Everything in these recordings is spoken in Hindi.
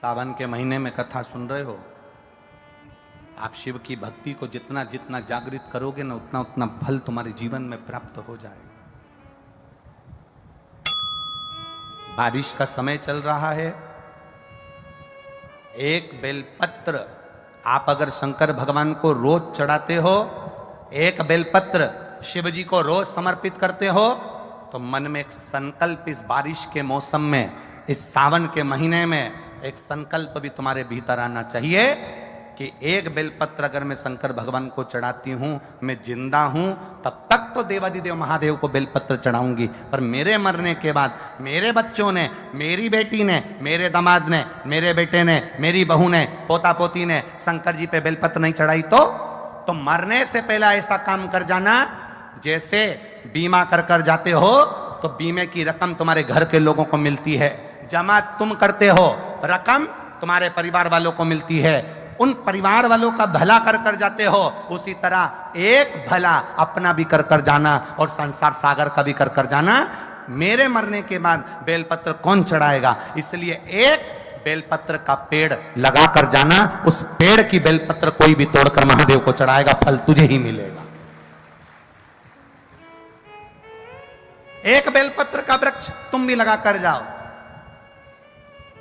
सावन के महीने में कथा सुन रहे हो, आप शिव की भक्ति को जितना जितना जागृत करोगे ना, उतना उतना फल तुम्हारे जीवन में प्राप्त हो जाएगा। बारिश का समय चल रहा है। एक बेलपत्र आप अगर शंकर भगवान को रोज चढ़ाते हो, एक बेलपत्र शिव जी को रोज समर्पित करते हो, तो मन में एक संकल्प इस बारिश के मौसम में, इस सावन के महीने में एक संकल्प भी तुम्हारे भीतर आना चाहिए कि एक बेलपत्र अगर मैं शंकर भगवान को चढ़ाती हूं, मैं जिंदा हूं, तब तक तो देवादिदेव महादेव को बेलपत्र चढ़ाऊंगी, पर मेरे मरने के बाद मेरे बच्चों ने, मेरी बेटी ने, मेरे दामाद ने, मेरे बेटे ने, मेरी बहू ने, पोता पोती ने शंकर जी पे बेलपत्र नहीं चढ़ाई तो मरने से पहले ऐसा काम कर जाना, जैसे बीमा कर जाते हो तो बीमे की रकम तुम्हारे घर के लोगों को मिलती है, जमा तुम करते हो, रकम तुम्हारे परिवार वालों को मिलती है, उन परिवार वालों का भला कर जाते हो, उसी तरह एक भला अपना भी कर जाना और संसार सागर का भी कर जाना। मेरे मरने के बाद बेलपत्र कौन चढ़ाएगा, इसलिए एक बेलपत्र का पेड़ लगा कर जाना, उस पेड़ की बेलपत्र कोई भी तोड़कर महादेव को चढ़ाएगा, फल तुझे ही मिलेगा। एक बेलपत्र का वृक्ष तुम भी लगा कर जाओ,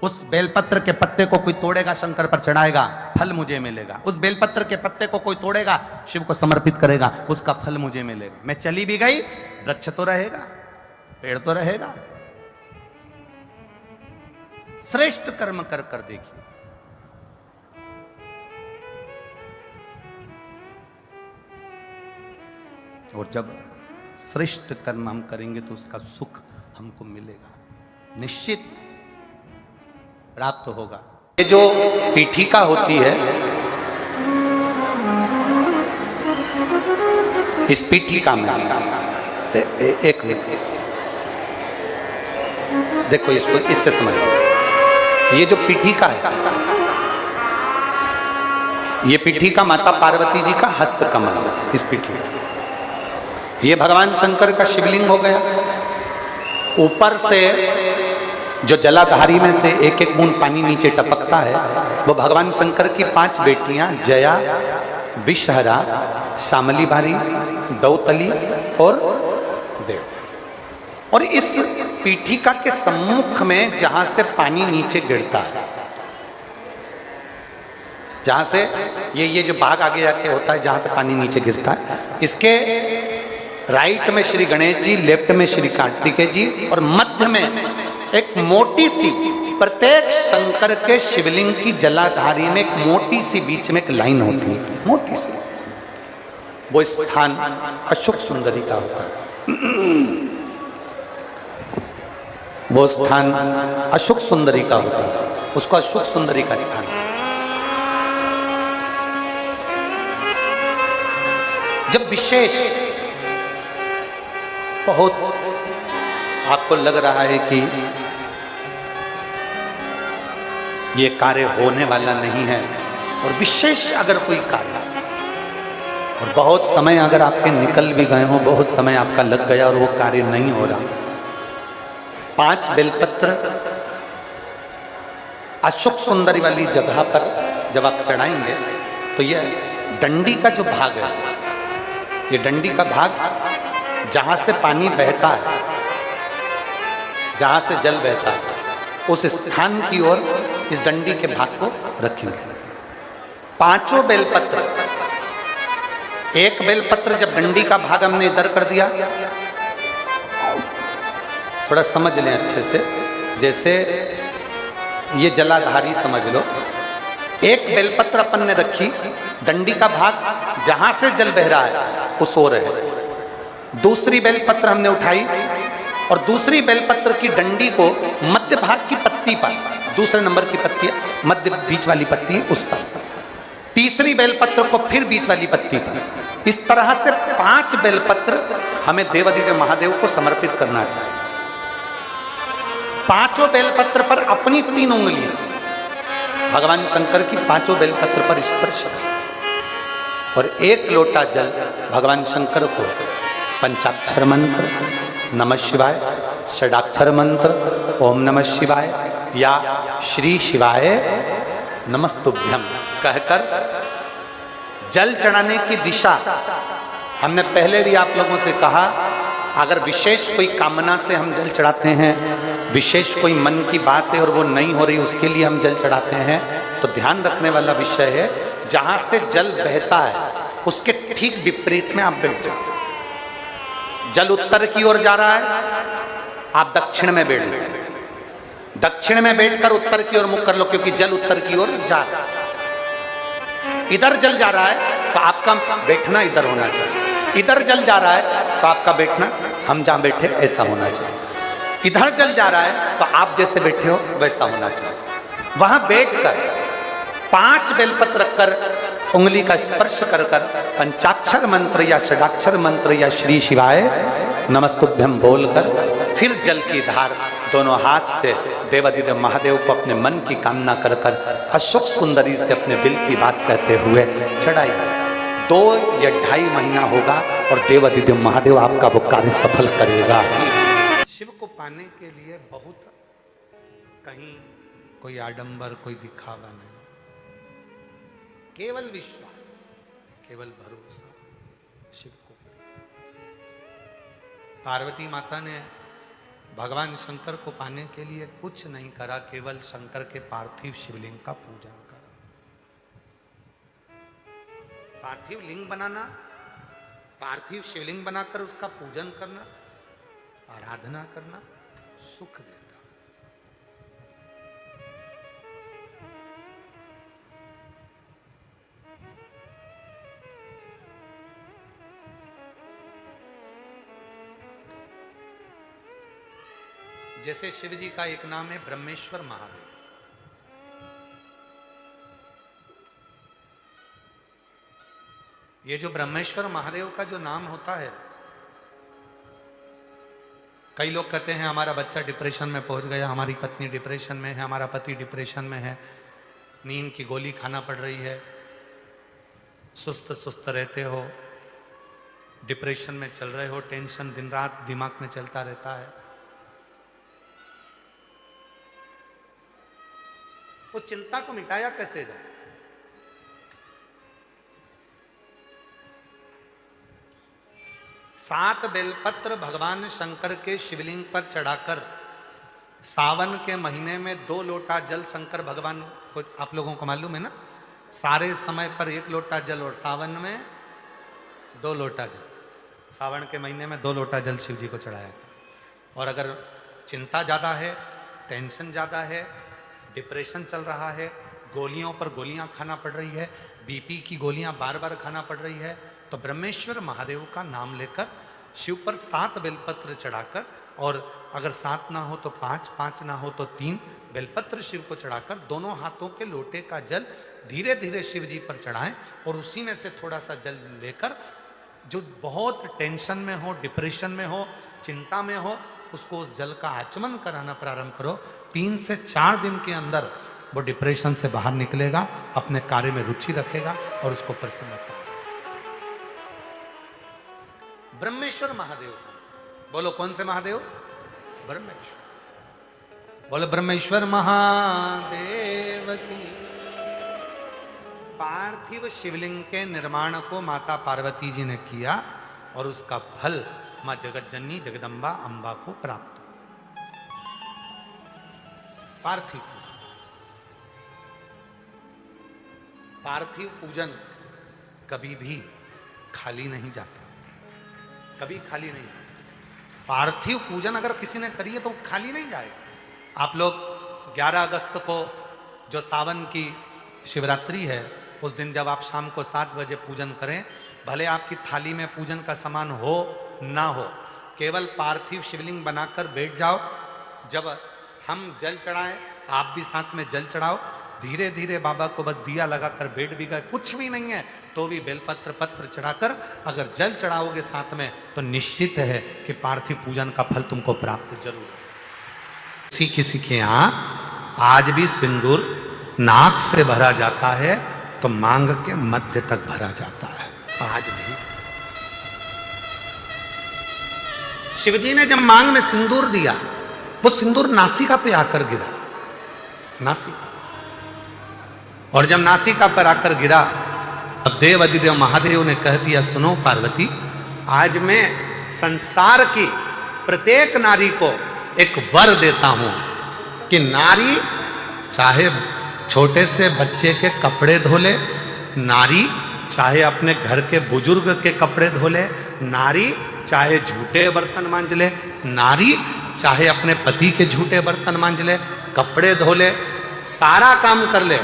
उस बेलपत्र के पत्ते को कोई तोड़ेगा, शंकर पर चढ़ाएगा, फल मुझे मिलेगा। उस बेलपत्र के पत्ते को कोई तोड़ेगा, शिव को समर्पित करेगा, उसका फल मुझे मिलेगा। मैं चली भी गई, वृक्ष तो रहेगा, पेड़ तो रहेगा। श्रेष्ठ कर्म कर देखिए। और जब श्रेष्ठ कर्म हम करेंगे तो उसका सुख हमको मिलेगा, निश्चित प्राप्त होगा। ये जो पीठिका होती है, इस पीठिका में एक देखो, इसको इससे समझो। ये जो पीठिका है, ये पीठिका माता पार्वती जी का हस्त कमल है। इस पीठिका, ये भगवान शंकर का शिवलिंग हो गया। ऊपर से जो जलाधारी में से एक एक बूंद पानी नीचे टपकता है, वो भगवान शंकर की 5 बेटियां जया, विषहरा, श्यामली बारी, दौतली और देव। और इस पीठिका के सम्मुख में जहां से पानी नीचे गिरता है, जहां से ये जो भाग आगे जाके होता है, जहां से पानी नीचे गिरता है, इसके राइट में श्री गणेश जी, लेफ्ट में श्री कार्तिकेय जी, और मध्य में एक मोटी सी, प्रत्येक शंकर के शिवलिंग की जलाधारी में एक मोटी सी बीच में एक लाइन होती है, मोटी सी। वो स्थान अशोक सुंदरी का होता है। वो स्थान अशोक सुंदरी का होता है, उसको अशोक सुंदरी का स्थान। जब विशेष बहुत आपको लग रहा है कि ये कार्य होने वाला नहीं है, और विशेष अगर कोई कार्य, और बहुत समय अगर आपके निकल भी गए हो, बहुत समय आपका लग गया और वो कार्य नहीं हो रहा, 5 बेलपत्र अशोक सुंदरी वाली जगह पर जब आप चढ़ाएंगे, तो ये डंडी का जो भाग है, ये डंडी का भाग जहां से पानी बहता है, जहां से जल बहता है, उस स्थान की ओर इस डंडी के भाग को रखेंगे। 5 बेलपत्र, एक बेलपत्र जब डंडी का भाग हमने इधर कर दिया, थोड़ा समझ लें अच्छे से, जैसे ये जलाधारी समझ लो, एक बेलपत्र अपन ने रखी, डंडी का भाग जहां से जल बह रहा है उस ओर है। दूसरी बेलपत्र हमने उठाई और दूसरी बेलपत्र की डंडी को मध्य भाग की पत्ती पर, दूसरे नंबर की पत्ती मध्य बीच वाली पत्ती है उस पर, तीसरी बेलपत्र को फिर बीच वाली पत्ती पर। इस तरह से 5 बेलपत्र हमें देवादिदेव महादेव को समर्पित करना चाहिए। 5 बेलपत्र पर अपनी 3 उंगलियां भगवान शंकर की 5 बेलपत्र पर स्पर्श और 1 लोटा जल भगवान शंकर को पंचाक्षर मंत्र नमः शिवाय, षडाक्षर मंत्र ओम नमः शिवाय या श्री शिवाय नमस्तुभ्यम कहकर जल चढ़ाने की दिशा हमने पहले भी आप लोगों से कहा, अगर विशेष कोई कामना से हम जल चढ़ाते हैं, विशेष कोई मन की बात है और वो नहीं हो रही उसके लिए हम जल चढ़ाते हैं, तो ध्यान रखने वाला विषय है जहां से जल बहता है उसके ठीक विपरीत में आप बैठ जाओ। जल उत्तर की ओर जा रहा है, आप दक्षिण में बैठ लो, दक्षिण में बैठकर उत्तर की ओर मुख कर लो, क्योंकि जल उत्तर की ओर जा रहा है। इधर जल जा रहा है तो आपका बैठना इधर होना चाहिए, इधर जल जा रहा है तो आपका बैठना हम जहां बैठे ऐसा होना चाहिए, इधर जल जा रहा है तो आप जैसे बैठे हो वैसा होना चाहिए। वहां बैठकर 5 बेलपत्र रखकर उंगली का स्पर्श कर कर पंचाक्षर मंत्र या षडाक्षर मंत्र या श्री शिवाय नमस्तुभ्यम बोलकर फिर जल की धार दोनों हाथ से देवादिदेव महादेव को अपने मन की कामना कर कर अशोक सुंदरी से अपने दिल की बात कहते हुए चढ़ाई। 2 या 2.5 महीना होगा और देवादिदेव महादेव आपका वो कार्य सफल करेगा। शिव को पाने के लिए बहुत कहीं कोई आडंबर, कोई दिखावा नहीं, केवल विश्वास, केवल भरोसा शिव को। पार्वती माता ने भगवान शंकर को पाने के लिए कुछ नहीं करा, केवल शंकर के पार्थिव शिवलिंग का पूजन करा। पार्थिव लिंग बनाना, पार्थिव शिवलिंग बनाकर उसका पूजन करना, आराधना करना सुख देता। जैसे शिव जी का एक नाम है ब्रह्मेश्वर महादेव, ये जो ब्रह्मेश्वर महादेव का जो नाम होता है, कई लोग कहते हैं हमारा बच्चा डिप्रेशन में पहुंच गया, हमारी पत्नी डिप्रेशन में है, हमारा पति डिप्रेशन में है, नींद की गोली खाना पड़ रही है, सुस्त सुस्त रहते हो, डिप्रेशन में चल रहे हो, टेंशन दिन रात दिमाग में चलता रहता है। वो चिंता को मिटाया कैसे जाए? सात बेलपत्र भगवान शंकर के शिवलिंग पर चढ़ाकर सावन के महीने में 2 लोटा जल शंकर भगवान को, आप लोगों को मालूम है ना, सारे समय पर 1 लोटा जल और सावन में 2 लोटा जल, सावन के महीने में 2 लोटा जल शिव जी को चढ़ाया। और अगर चिंता ज़्यादा है, टेंशन ज़्यादा है, डिप्रेशन चल रहा है, गोलियों पर गोलियां खाना पड़ रही है, बीपी की गोलियां बार बार खाना पड़ रही है, तो ब्रह्मेश्वर महादेव का नाम लेकर शिव पर 7 बेलपत्र चढ़ाकर, और अगर 7 ना हो तो 5, 5 ना हो तो 3 बेलपत्र शिव को चढ़ाकर दोनों हाथों के लोटे का जल धीरे धीरे शिव जी पर चढ़ाएं, और उसी में से थोड़ा सा जल लेकर जो बहुत टेंशन में हो, डिप्रेशन में हो, चिंता में हो, उसको उस जल का आचमन कराना प्रारंभ करो। 3 से 4 दिन के अंदर वो डिप्रेशन से बाहर निकलेगा, अपने कार्य में रुचि रखेगा और उसको प्रसन्न करेगा। ब्रह्मेश्वर महादेव, बोलो कौन से महादेव? ब्रह्मेश्वर। बोलो ब्रह्मेश्वर महादेव की। पार्थिव शिवलिंग के निर्माण को माता पार्वती जी ने किया और उसका फल मां जगत जननी जगदम्बा अंबा को प्राप्त हुआ। पार्थिव पार्थिव पूजन कभी भी खाली नहीं जाता, कभी खाली नहीं जाता। पार्थिव पूजन अगर किसी ने करी है तो खाली नहीं जाएगा। आप लोग 11 अगस्त को जो सावन की शिवरात्रि है, उस दिन जब आप शाम को 7 बजे पूजन करें, भले आपकी थाली में पूजन का सामान हो ना हो, केवल पार्थिव शिवलिंग बनाकर बैठ जाओ। जब हम जल चढ़ाएं, आप भी साथ में जल चढ़ाओ। धीरे धीरे बाबा को बस दिया लगाकर बैठ भी गए, कुछ भी नहीं है तो भी बेलपत्र पत्र चढ़ाकर अगर जल चढ़ाओगे साथ में, तो निश्चित है कि पार्थिव पूजन का फल तुमको प्राप्त जरूर है। किसी किसी के यहाँ आज भी सिंदूर नाक से भरा जाता है तो मांग के मध्य तक भरा जाता है। आज भी शिवजी ने जब मांग में सिंदूर दिया, वो सिंदूर नासिका पे आकर गिरा, नासिका। और जब नासिका पर आकर गिरा, अब देव अधिदेव महादेव ने कह दिया, सुनो पार्वती, आज मैं संसार की प्रत्येक नारी को एक वर देता हूं कि नारी चाहे छोटे से बच्चे के कपड़े धो ले, नारी चाहे अपने घर के बुजुर्ग के कपड़े धो ले, नारी चाहे झूठे बर्तन मांज ले, नारी चाहे अपने पति के झूठे बर्तन मांज ले, कपड़े धो ले, सारा काम कर ले,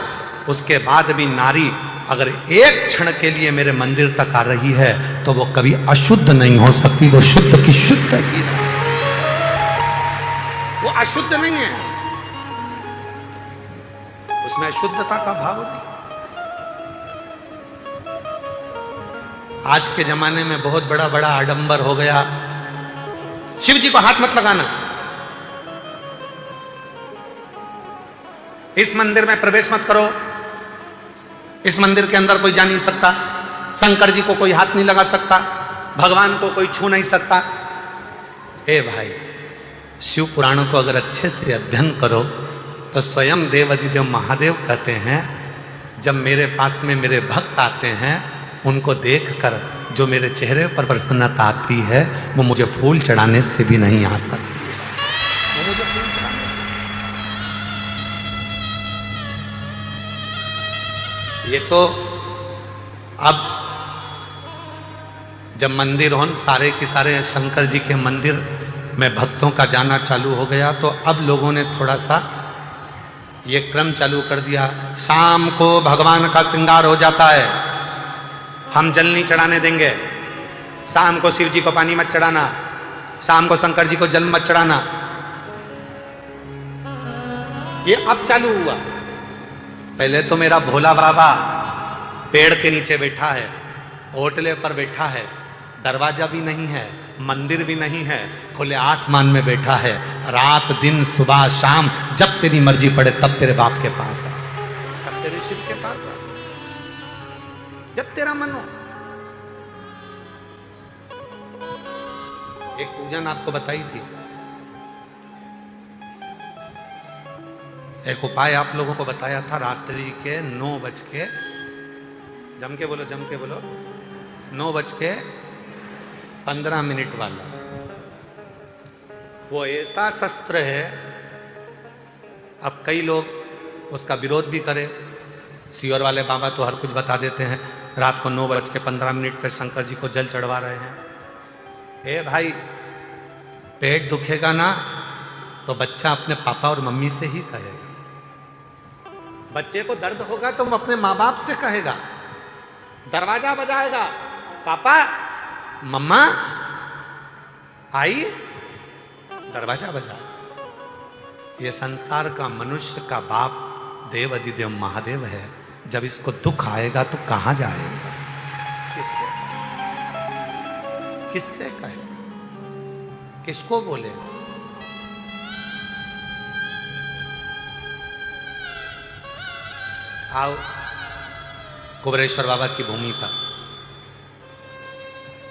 उसके बाद भी नारी अगर एक क्षण के लिए मेरे मंदिर तक आ रही है तो वो कभी अशुद्ध नहीं हो सकती, वो शुद्ध की शुद्ध ही है, वो अशुद्ध नहीं है, उसमें अशुद्धता का भाव नहीं। आज के जमाने में बहुत बड़ा बड़ा आडंबर हो गया, शिव जी को हाथ मत लगाना, इस मंदिर में प्रवेश मत करो, इस मंदिर के अंदर कोई जा नहीं सकता, शंकर जी को कोई हाथ नहीं लगा सकता, भगवान को कोई छू नहीं सकता। हे भाई, शिव पुराणों को अगर अच्छे से अध्ययन करो तो स्वयं देव अधिदेव महादेव कहते हैं, जब मेरे पास में मेरे भक्त आते हैं, उनको देखकर जो मेरे चेहरे पर प्रसन्नता आती है, वो मुझे फूल चढ़ाने से भी नहीं आ सकती, वो मुझे फूल चढ़ाने से। ये तो अब जब मंदिर हो सारे के सारे शंकर जी के मंदिर में भक्तों का जाना चालू हो गया, तो अब लोगों ने थोड़ा सा ये क्रम चालू कर दिया, शाम को भगवान का श्रृंगार हो जाता है, हम जल नहीं चढ़ाने देंगे, शाम को शिव जी को पानी मत चढ़ाना, शाम को शंकर जी को जल मत चढ़ाना। ये अब चालू हुआ। पहले तो मेरा भोला बाबा पेड़ के नीचे बैठा है, होटले पर बैठा है, दरवाजा भी नहीं है, मंदिर भी नहीं है, खुले आसमान में बैठा है, रात दिन सुबह शाम जब तेरी मर्जी पड़े तब तेरे बाप के पास आ, तब तेरे शिव के पास आ, जब तेरा मन हो। एक पूजन आपको बताई थी, एक उपाय आप लोगों को बताया था, रात्रि के 9 जम के बोलो 9:15 वाला। वो ऐसा शस्त्र है, अब कई लोग उसका विरोध भी करें, सीवर वाले बाबा तो हर कुछ बता देते हैं, रात को 9:15 पर शंकर जी को जल चढ़वा रहे हैं। हे भाई, पेट दुखेगा ना तो बच्चा अपने पापा और मम्मी से ही कहेगा, बच्चे को दर्द होगा तो वो अपने माँ बाप से कहेगा, दरवाजा बजाएगा, पापा मम्मा आई, दरवाजा बजा। ये संसार का मनुष्य का बाप देव अधिदेव महादेव है, जब इसको दुख आएगा तो कहां जाएगा, किससे कहे, किसको बोले। आओ कुबरेश्वर बाबा की भूमि पर,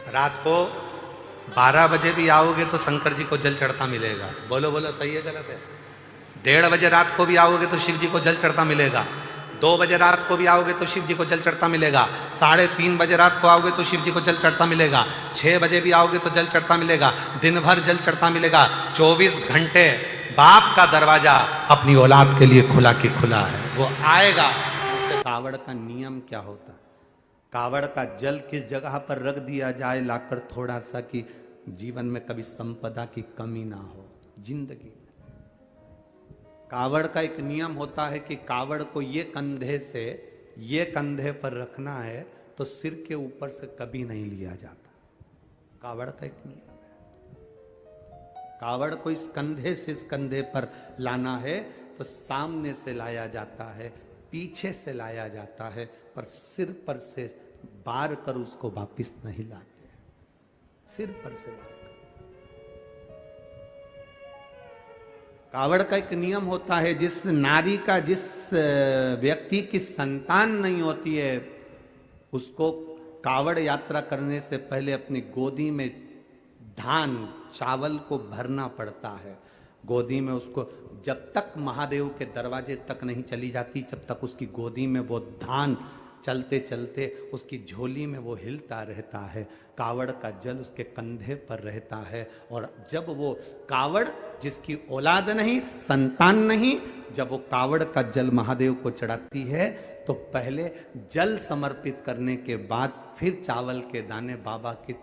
रात को 12 बजे भी आओगे तो शंकर जी को जल चढ़ता मिलेगा। बोलो बोलो, सही है गलत है? 1:30 बजे रात को भी आओगे तो शिव जी को जल चढ़ता मिलेगा। 2 बजे रात को भी आओगे तो शिव जी को जल चढ़ता मिलेगा। 3:30 बजे रात को आओगे तो शिव जी को जल चढ़ता मिलेगा। 6 बजे भी आओगे तो जल चढ़ता मिलेगा। दिन भर जल चढ़ता मिलेगा। 24 घंटे बाप का दरवाजा अपनी औलाद के लिए खुला की खुला है, वो आएगा। कावड़ का नियम क्या होता है? कावड़ का जल किस जगह पर रख दिया जाए लाकर, थोड़ा सा कि जीवन में कभी संपदा की कमी ना हो जिंदगी में। कावड़ का एक नियम होता है कि कावड़ को ये कंधे से ये कंधे पर रखना है तो सिर के ऊपर से कभी नहीं लिया जाता। कावड़ का एक नियम है। कावड़ को इस कंधे से इस कंधे पर लाना है तो सामने से लाया जाता है, पीछे से लाया जाता है, पर सिर पर से बार कर उसको वापिस नहीं लाते, सिर पर से बार कर। कावड़ का एक नियम होता है, जिस नारी का, जिस व्यक्ति की संतान नहीं होती है, उसको कावड़ यात्रा करने से पहले अपनी गोदी में धान चावल को भरना पड़ता है गोदी में उसको, जब तक महादेव के दरवाजे तक नहीं चली जाती जब तक उसकी गोदी में वो धान चलते चलते उसकी झोली में वो हिलता रहता है, कावड़ का जल उसके कंधे पर रहता है। और जब वो कावड़, जिसकी औलाद नहीं, संतान नहीं, जब वो कावड़ का जल महादेव को चढ़ाती है तो पहले जल समर्पित करने के बाद फिर चावल के दाने बाबा के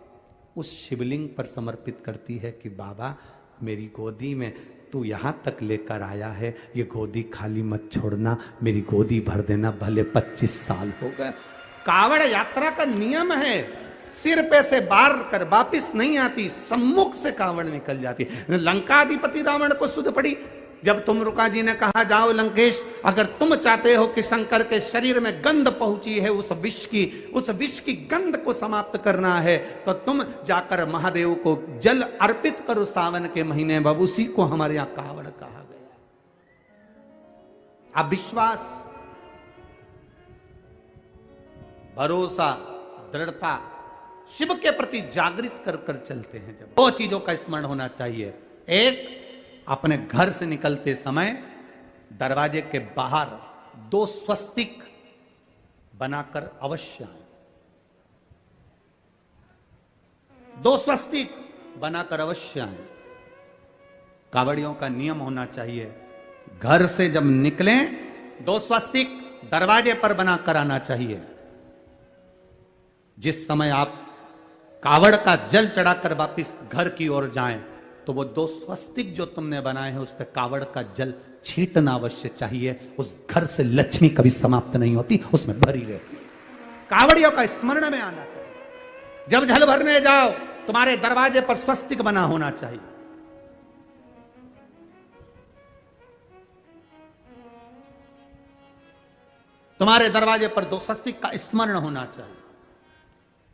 उस शिवलिंग पर समर्पित करती है कि बाबा मेरी गोदी में तू यहाँ तक लेकर आया है, ये गोदी खाली मत छोड़ना, मेरी गोदी भर देना, भले 25 साल हो गए। कावड़ यात्रा का नियम है, सिर पे से बार कर वापिस नहीं आती, सम्मुख से कावड़ निकल जाती। लंकाधिपति रावण को सुध पड़ी जब तुमरुका जी ने कहा जाओ लंकेश, अगर तुम चाहते हो कि शंकर के शरीर में गंध पहुंची है उस विष की गंध को समाप्त करना है तो तुम जाकर महादेव को जल अर्पित करो सावन के महीने में, उसी को हमारे यहां कावड़ कहा गया। अब विश्वास, भरोसा, दृढ़ता, शिव के प्रति जागृत कर कर चलते हैं। जब दो चीजों का स्मरण होना चाहिए, एक, अपने घर से निकलते समय दरवाजे के बाहर 2 स्वस्तिक बनाकर अवश्य आए, 2 स्वस्तिक बनाकर अवश्य आए। कावड़ियों का नियम होना चाहिए, घर से जब निकलें 2 स्वस्तिक दरवाजे पर बनाकर आना चाहिए। जिस समय आप कावड़ का जल चढ़ाकर वापिस घर की ओर जाएं तो वो 2 स्वस्तिक जो तुमने बनाए हैं उस पर कावड़ का जल छींटना अवश्य चाहिए। उस घर से लक्ष्मी कभी समाप्त नहीं होती, उसमें भरी रहती है। कावड़ियों का स्मरण में आना चाहिए। जब जल भरने जाओ तुम्हारे दरवाजे पर स्वस्तिक बना होना चाहिए। तुम्हारे दरवाजे पर 2 स्वस्तिक का स्मरण होना चाहिए।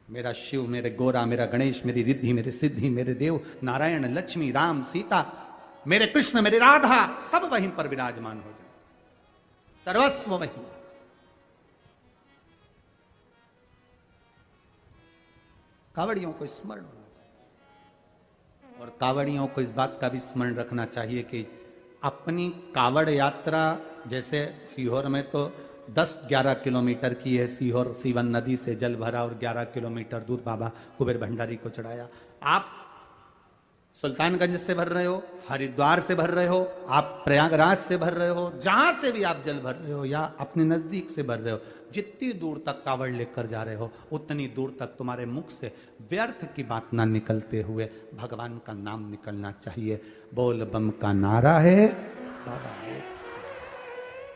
मेरा शिव, मेरे गोरा, मेरा गणेश, मेरी रिद्धि, मेरे सिद्धि, मेरे देव, नारायण, लक्ष्मी, राम, सीता, मेरे कृष्ण, मेरी राधा, सब वहीं पर विराजमान हो जाए, सर्वस्व वहीं। कावड़ियों को स्मरण होना चाहिए और कावड़ियों को इस बात का भी स्मरण रखना चाहिए कि अपनी कावड़ यात्रा, जैसे सीहोर में तो 10-11 किलोमीटर की है, सीहोर सीवन नदी से जल भरा और 11 किलोमीटर दूर बाबा कुबेर भंडारी को चढ़ाया। आप सुल्तानगंज से भर रहे हो, हरिद्वार से भर रहे हो, आप प्रयागराज से भर रहे हो, जहां से भी आप जल भर रहे हो या अपने नजदीक से भर रहे हो, जितनी दूर तक कावड़ लेकर जा रहे हो उतनी दूर तक तुम्हारे मुख से व्यर्थ की बात ना निकलते हुए भगवान का नाम निकलना चाहिए। बोल बम का नारा है बाबा,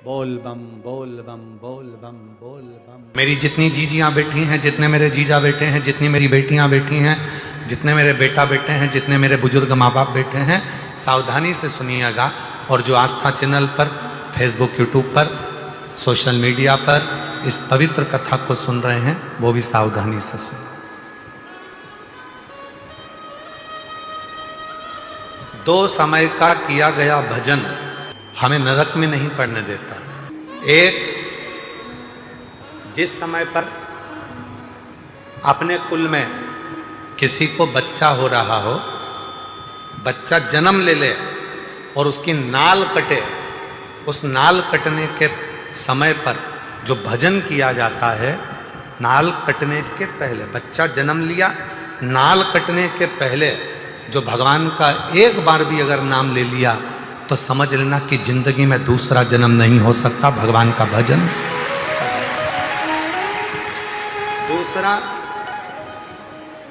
बोल बम, बोल बम, बोल बम, बोल बम। मेरी जितनी जीजियां बैठी हैं, जितने मेरे जीजा बेटे हैं, जितनी मेरी बेटियां बैठी हैं, जितने मेरे बेटा बेटे हैं, जितने मेरे बुजुर्ग माँ बाप बैठे हैं, सावधानी से सुनिएगा। और जो आस्था चैनल पर, फेसबुक, यूट्यूब पर, सोशल मीडिया पर इस पवित्र कथा को सुन रहे हैं वो भी सावधानी से सुन। 2 समय का किया गया भजन हमें नरक में नहीं पड़ने देता। एक, जिस समय पर अपने कुल में किसी को बच्चा हो रहा हो, बच्चा जन्म ले ले और उसकी नाल कटे, उस नाल कटने के समय पर जो भजन किया जाता है, नाल कटने के पहले, बच्चा जन्म लिया, नाल कटने के पहले जो भगवान का एक बार भी अगर नाम ले लिया तो समझ लेना कि जिंदगी में दूसरा जन्म नहीं हो सकता। भगवान का भजन। दूसरा,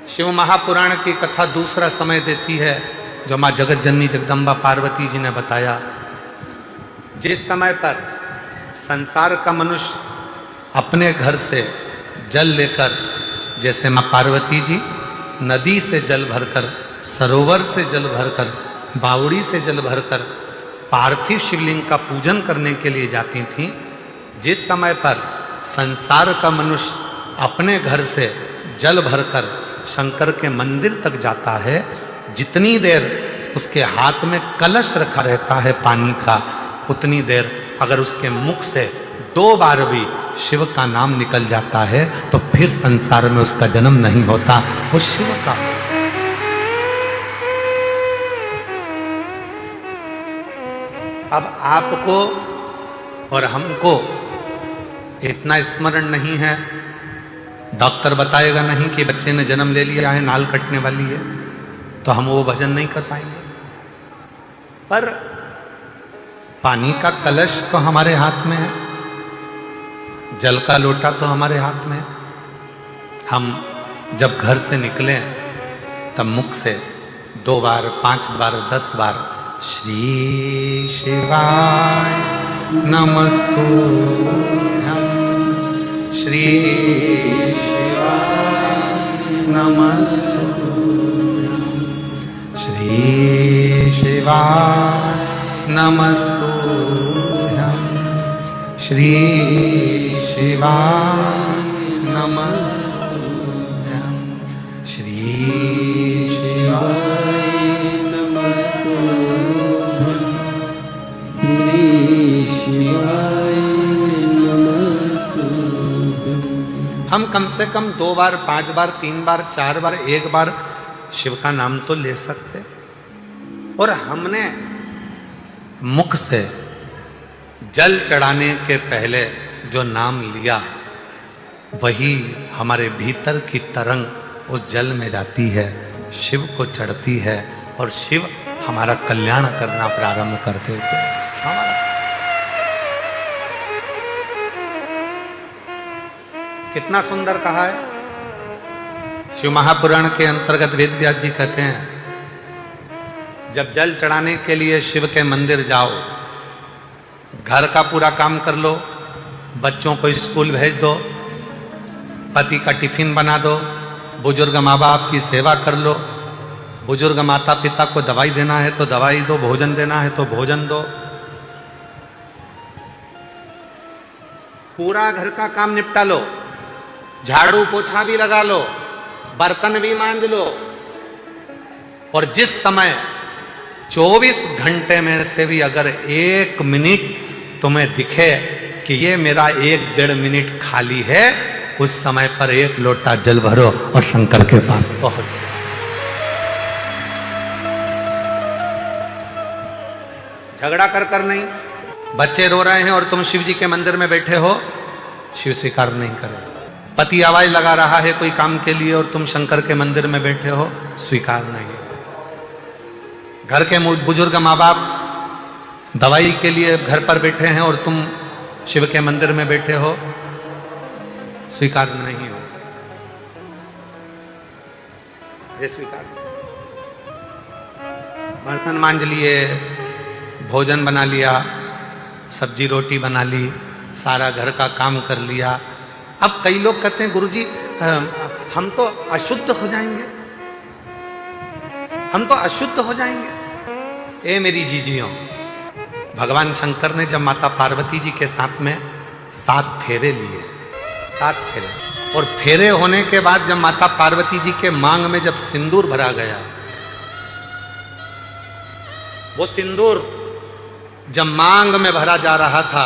शिव महापुराण की कथा दूसरा समय देती है जो मां जगत जननी जगदम्बा पार्वती जी ने बताया। जिस समय पर संसार का मनुष्य अपने घर से जल लेकर, जैसे मां पार्वती जी नदी से जल भरकर, सरोवर से जल भरकर, बावड़ी से जल भरकर पार्थिव शिवलिंग का पूजन करने के लिए जाती थीं, जिस समय पर संसार का मनुष्य अपने घर से जल भरकर शंकर के मंदिर तक जाता है, जितनी देर उसके हाथ में कलश रखा रहता है पानी का, उतनी देर अगर उसके मुख से 2 बार भी शिव का नाम निकल जाता है तो फिर संसार में उसका जन्म नहीं होता, वो शिव का। अब आपको और हमको इतना स्मरण नहीं है, डॉक्टर बताएगा नहीं कि बच्चे ने जन्म ले लिया है, नाल कटने वाली है, तो हम वो भजन नहीं कर पाएंगे। पर पानी का कलश तो हमारे हाथ में है, जल का लोटा तो हमारे हाथ में है। हम जब घर से निकले तब मुख से 2 बार, 5 बार, 10 बार श्री शिवाय नमस्तुभ्यं, श्री शिवाय नमस्तुभ्यं, श्री शिवाय नमस्तुभ्यं, श्री शिवाय नमस्तुभ्यं, श्री शिवाय नमस्तुभ्यं, श्री शिवाय नमस्तुभ्यं। हम कम से कम 2 बार, 5 बार, 3 बार, 4 बार, 1 बार शिव का नाम तो ले सकते। और हमने मुख से जल चढ़ाने के पहले जो नाम लिया, वही हमारे भीतर की तरंग उस जल में जाती है, शिव को चढ़ती है और शिव हमारा कल्याण करना प्रारंभ कर देते हैं। कितना सुंदर कहा है। शिव महापुराण के अंतर्गत वेद व्यास जी कहते हैं, जब जल चढ़ाने के लिए शिव के मंदिर जाओ, घर का पूरा काम कर लो, बच्चों को स्कूल भेज दो, पति का टिफिन बना दो, बुजुर्ग माँ बाप की सेवा कर लो, बुजुर्ग माता पिता को दवाई देना है तो दवाई दो, भोजन देना है तो भोजन दो, पूरा घर का काम निपटा लो, झाड़ू पोछा भी लगा लो, बर्तन भी मांज लो। और जिस समय 24 घंटे में से भी अगर 1 मिनट तुम्हें दिखे कि ये मेरा 1-1.5 मिनट खाली है, उस समय पर 1 लोटा जल भरो और शंकर के पास पहुंच। झगड़ा कर नहीं, बच्चे रो रहे हैं और तुम शिव जी के मंदिर में बैठे हो, शिव स्वीकार नहीं करे। पति आवाज लगा रहा है कोई काम के लिए और तुम शंकर के मंदिर में बैठे हो, स्वीकार नहीं। घर के बुजुर्ग माँ बाप दवाई के लिए घर पर बैठे हैं और तुम शिव के मंदिर में बैठे हो, स्वीकार नहीं हो। ये स्वीकार, बर्तन मांज लिए, भोजन बना लिया, सब्जी रोटी बना ली, सारा घर का काम कर लिया। अब कई लोग कहते हैं गुरुजी हम तो अशुद्ध हो जाएंगे, हम तो अशुद्ध हो जाएंगे। ए मेरी जीजियों, भगवान शंकर ने जब माता पार्वती जी के साथ में 7 फेरे लिए, 7 फेरे, और फेरे होने के बाद जब माता पार्वती जी के मांग में जब सिंदूर भरा गया, वो सिंदूर जब मांग में भरा जा रहा था,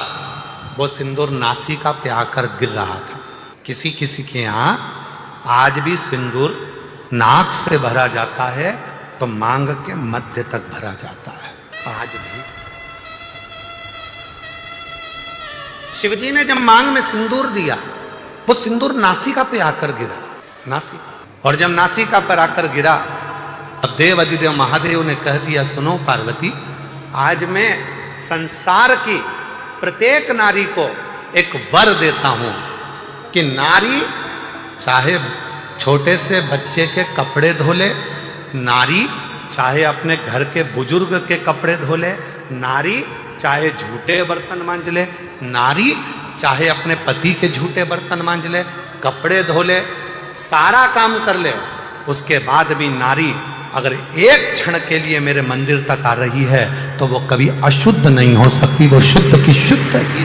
वो सिंदूर नासिका पे आकर गिर रहा था। किसी किसी के यहां आज भी सिंदूर नाक से भरा जाता है तो मांग के मध्य तक भरा जाता है, आज भी। शिवजी ने जब मांग में सिंदूर दिया, वो सिंदूर नासिका पे आकर गिरा, नासिका। और जब नासिका पर आकर गिरा, अब देव अधिदेव महादेव ने कह दिया, सुनो पार्वती, आज मैं संसार की प्रत्येक नारी को एक वर देता हूं कि नारी चाहे छोटे से बच्चे के कपड़े धो ले, नारी चाहे अपने घर के बुजुर्ग के कपड़े धो ले, नारी चाहे झूठे बर्तन मांज ले, नारी चाहे अपने पति के झूठे बर्तन मांज ले, कपड़े धो ले, सारा काम कर ले, उसके बाद भी नारी अगर 1 क्षण के लिए मेरे मंदिर तक आ रही है तो वो कभी अशुद्ध नहीं हो सकती, वो शुद्ध की शुद्ध ही